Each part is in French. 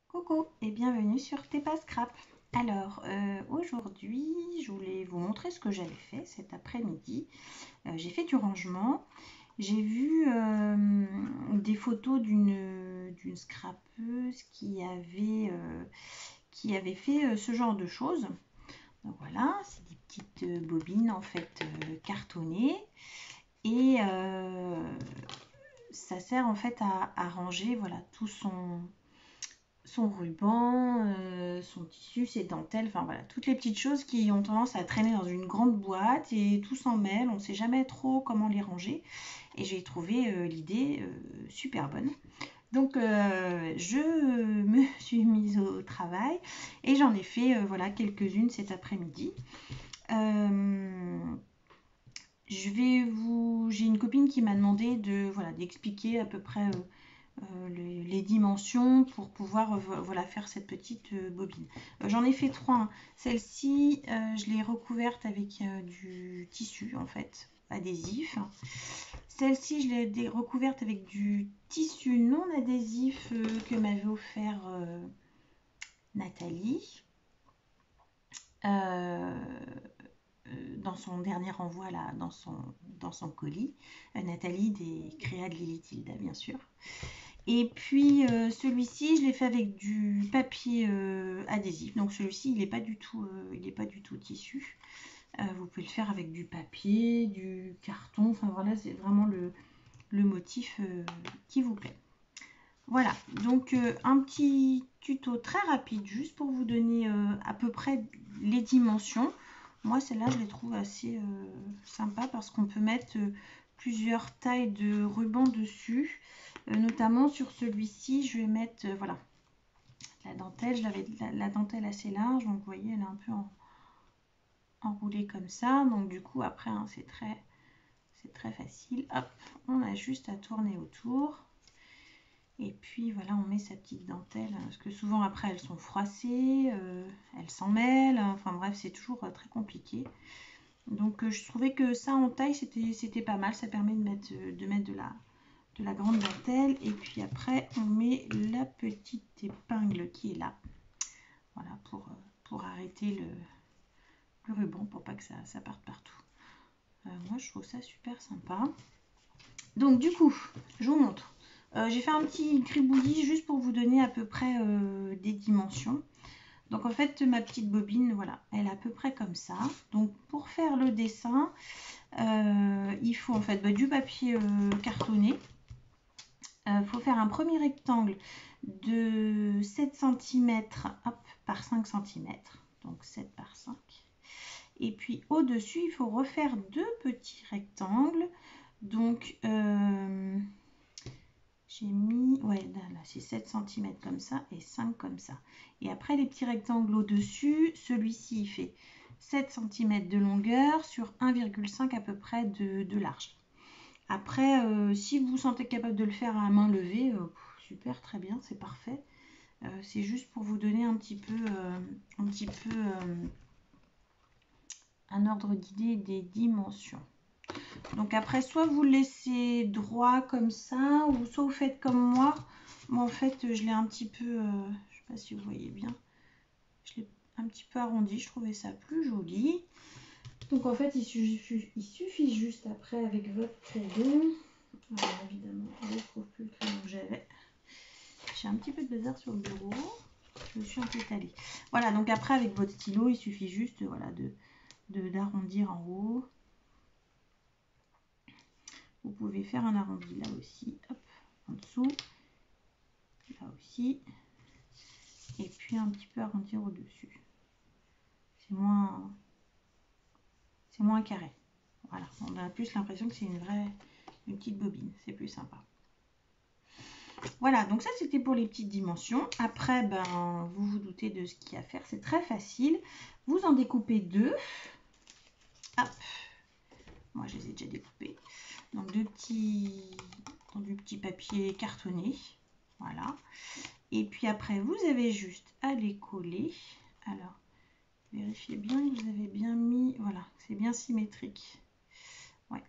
Coucou et bienvenue sur Tepa Scrap. Alors aujourd'hui je voulais vous montrer ce que j'avais fait cet après-midi. J'ai fait du rangement. J'ai vu des photos d'une scrapeuse qui avait fait ce genre de choses. Donc voilà, c'est des petites bobines en fait cartonnées et ça sert en fait à ranger voilà tout son ruban, son tissu, ses dentelles, enfin voilà, toutes les petites choses qui ont tendance à traîner dans une grande boîte et tout s'en mêle, on ne sait jamais trop comment les ranger. Et j'ai trouvé l'idée super bonne. Donc je me suis mise au travail et j'en ai fait voilà quelques-unes cet après-midi. J'ai une copine qui m'a demandé d'expliquer à peu près les dimensions pour pouvoir voilà, faire cette petite bobine. J'en ai fait trois. Hein. Celle-ci, je l'ai recouverte avec du tissu en fait, adhésif. Celle-ci, je l'ai recouverte avec du tissu non adhésif que m'avait offert Nathalie. Dans son dernier envoi là, dans son colis. Nathalie des Créas de Lilithilda, bien sûr. Et puis celui-ci, je l'ai fait avec du papier adhésif. Donc celui-ci, il n'est pas du tout tissu. Vous pouvez le faire avec du papier, du carton. Enfin voilà, c'est vraiment le motif qui vous plaît. Voilà, donc un petit tuto très rapide, juste pour vous donner à peu près les dimensions. Moi, celle-là, je les trouve assez sympa parce qu'on peut mettre plusieurs tailles de ruban dessus. Notamment sur celui-ci, je vais mettre voilà, la dentelle. J'avais la dentelle assez large, donc vous voyez, elle est un peu enroulée comme ça. Donc du coup, après, hein, c'est très facile. Hop, on a juste à tourner autour. Et puis voilà, on met sa petite dentelle, parce que souvent après elles sont froissées, elles s'en mêlent, enfin bref, c'est toujours très compliqué. Donc je trouvais que ça en taille, c'était pas mal, ça permet de mettre de la grande dentelle. Et puis après, on met la petite épingle qui est là, voilà, pour arrêter le ruban, pour pas que ça parte partout. Moi, je trouve ça super sympa. Donc du coup, je vous montre. J'ai fait un petit gribouillis juste pour vous donner à peu près des dimensions. Donc en fait, ma petite bobine, voilà, elle est à peu près comme ça. Donc pour faire le dessin, il faut en fait du papier cartonné. Il faut faire un premier rectangle de 7 cm par 5 cm. Donc 7 par 5. Et puis au-dessus, il faut refaire deux petits rectangles. Donc j'ai mis, ouais, là c'est 7 cm comme ça et 5 comme ça. Et après les petits rectangles au-dessus, celui-ci il fait 7 cm de longueur sur 1,5 à peu près de large. Après, si vous vous sentez capable de le faire à main levée, super, très bien, c'est parfait. C'est juste pour vous donner un petit peu un ordre d'idée des dimensions. Donc après, soit vous le laissez droit comme ça, ou soit vous faites comme moi. Moi, en fait, je l'ai un petit peu, je ne sais pas si vous voyez bien, je l'ai un petit peu arrondi. Je trouvais ça plus joli. Donc en fait, il suffit juste après avec votre crayon. Alors évidemment, je ne trouve plus le crayon que j'avais. J'ai un petit peu de bazar sur le bureau. Je me suis un peu étalée. Voilà, donc après, avec votre stylo, il suffit juste voilà, d'arrondir en haut. Vous pouvez faire un arrondi là aussi, hop, en dessous, là aussi, et puis un petit peu arrondir au-dessus. C'est moins carré. Voilà, on a plus l'impression que c'est une petite bobine, c'est plus sympa. Voilà, donc ça c'était pour les petites dimensions. Après, ben, vous vous doutez de ce qu'il y a à faire, c'est très facile. Vous en découpez deux. Hop, moi je les ai déjà découpés. Donc du petit papier cartonné. Voilà. Et puis après, vous avez juste à les coller. Alors, vérifiez bien que vous avez bien mis, voilà, c'est bien symétrique. Ouais,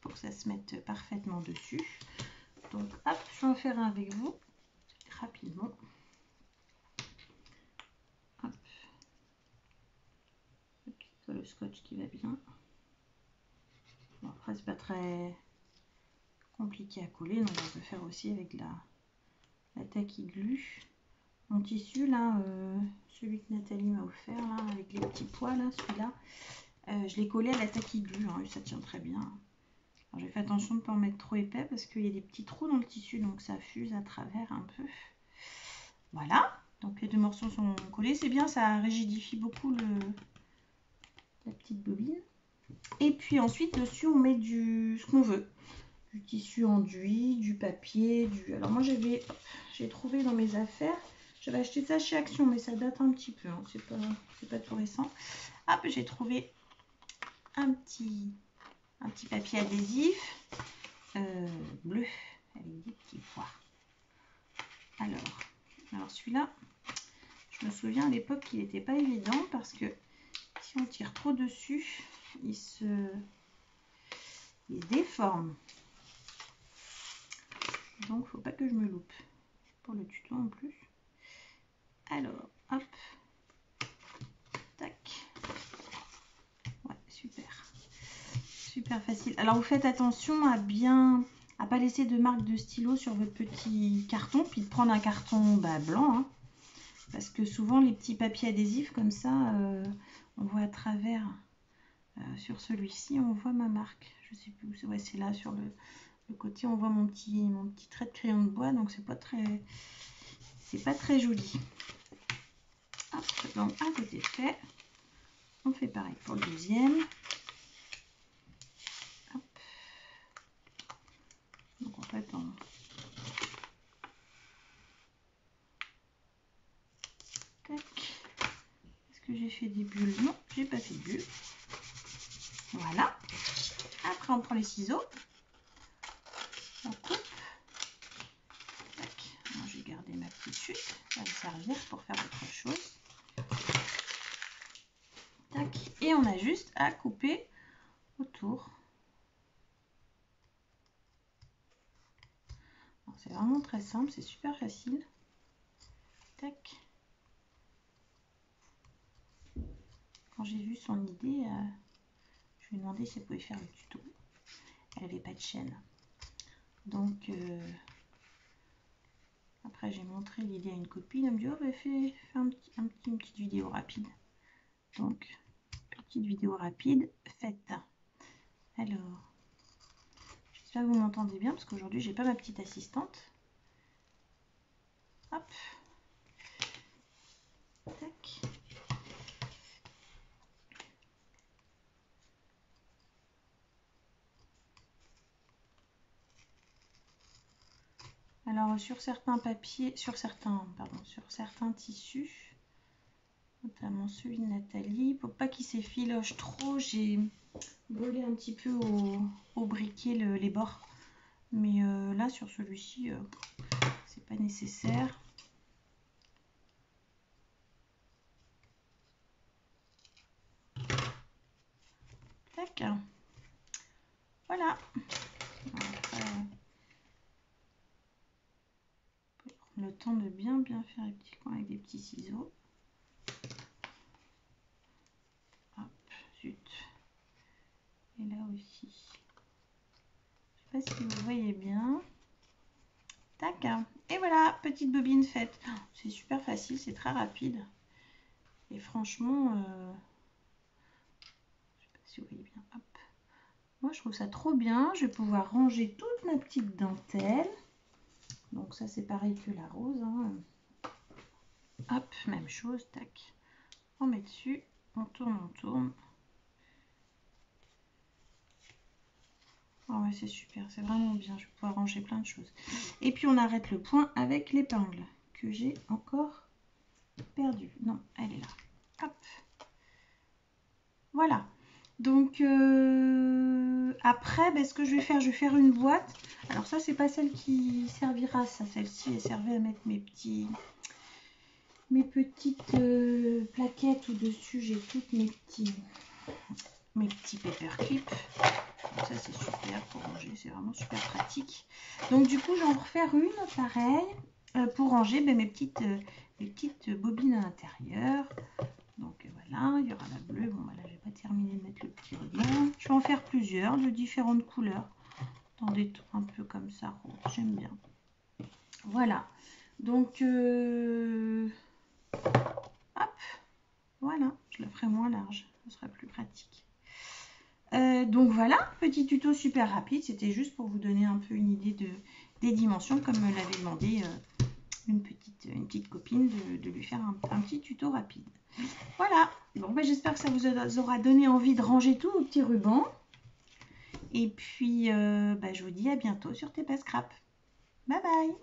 pour que ça se mette parfaitement dessus. Donc, hop, je vais en faire un avec vous rapidement. scotch qui va bien. Bon, après, c'est pas très compliqué à coller, donc on peut faire aussi avec la tacky glue. Mon tissu là, celui que Nathalie m'a offert là, avec les petits pois là, celui-là, je l'ai collé à la tacky glue, hein, et ça tient très bien. J'ai fait attention de ne pas en mettre trop épais parce qu'il y a des petits trous dans le tissu, donc ça fuse à travers un peu. Voilà, donc les deux morceaux sont collés, c'est bien, ça rigidifie beaucoup la petite bobine. Et puis ensuite dessus on met ce qu'on veut, du tissu enduit, du papier, alors moi j'ai trouvé dans mes affaires, j'avais acheté ça chez Action mais ça date un petit peu, hein. C'est pas tout récent. Hop, j'ai trouvé un petit papier adhésif bleu avec des petits pois. Alors celui-là, je me souviens à l'époque qu'il n'était pas évident parce que si on tire trop dessus, il se déforme. Donc faut pas que je me loupe pour le tuto en plus. Alors hop, tac, ouais, super facile. Alors vous faites attention à pas laisser de marque de stylo sur votre petit carton, puis de prendre un carton blanc, hein, parce que souvent les petits papiers adhésifs comme ça, on voit à travers. Sur celui-ci on voit ma marque, je sais plus où, ouais, c'est là sur le côté, on voit mon petit trait de crayon de bois, donc c'est pas très joli. Hop, donc un côté fait, on fait pareil pour le deuxième. Hop. Donc en fait tac. Est-ce que j'ai fait des bulles? Non, j'ai pas fait de bulles. Voilà. Après on prend les ciseaux, on coupe. Je vais garder ma petite chute, ça va me servir pour faire autre chose. Tac. Et on a juste à couper autour. C'est vraiment très simple, c'est super facile. Tac. Quand j'ai vu son idée, je lui ai demandé si elle pouvait faire le tuto. Elle n'avait pas de chaîne. Donc, après j'ai montré l'idée à une copine. Elle me dit, oh, bah, fais une petite vidéo rapide. Donc, petite vidéo rapide faite. Alors, j'espère que vous m'entendez bien parce qu'aujourd'hui, j'ai pas ma petite assistante. Hop. Tac. Alors sur certains papiers, sur certains tissus, notamment celui de Nathalie, pour pas qu'il s'effiloche trop, j'ai brûlé un petit peu au briquet les bords. Mais là sur celui-ci, c'est pas nécessaire. Tac. Voilà. Après, le temps de bien faire les petits coins avec des petits ciseaux. Hop, zut. Et là aussi. Je sais pas si vous voyez bien. Tac. Et voilà, petite bobine faite. C'est super facile, c'est très rapide. Et franchement, je sais pas si vous voyez bien. Hop. Moi, je trouve ça trop bien. Je vais pouvoir ranger toute ma petite dentelle. Donc ça, c'est pareil que la rose, hein. Hop, même chose, tac. On met dessus, on tourne. Oh ouais, c'est super, c'est vraiment bien. Je vais pouvoir ranger plein de choses. Et puis, on arrête le point avec l'épingle que j'ai encore perdue. Non, elle est là. Hop. Voilà. Donc, après, ce que je vais faire une boîte. Alors ça, c'est pas celle qui servira, ça. Celle-ci, elle servait à mettre mes petites plaquettes où dessus j'ai toutes mes petits paperclips. Ça c'est super pour ranger, c'est vraiment super pratique. Donc du coup j'en vais refaire une pareille pour ranger mes petites bobines à l'intérieur. Donc voilà, il y aura la bleue. Bon, là, je n'ai pas terminé de mettre le petit ruban. Je vais en faire plusieurs de différentes couleurs. Dans des tons un peu comme ça, rose. J'aime bien. Voilà. Donc, hop. Voilà. Je la ferai moins large. Ce sera plus pratique. Donc voilà, petit tuto super rapide. C'était juste pour vous donner un peu une idée des dimensions, comme me l'avait demandé une petite copine de lui faire un petit tuto rapide. Voilà, bon, ben, j'espère que ça vous aura donné envie de ranger tous vos petits rubans. Et puis, je vous dis à bientôt sur TPA Scrap. Bye bye!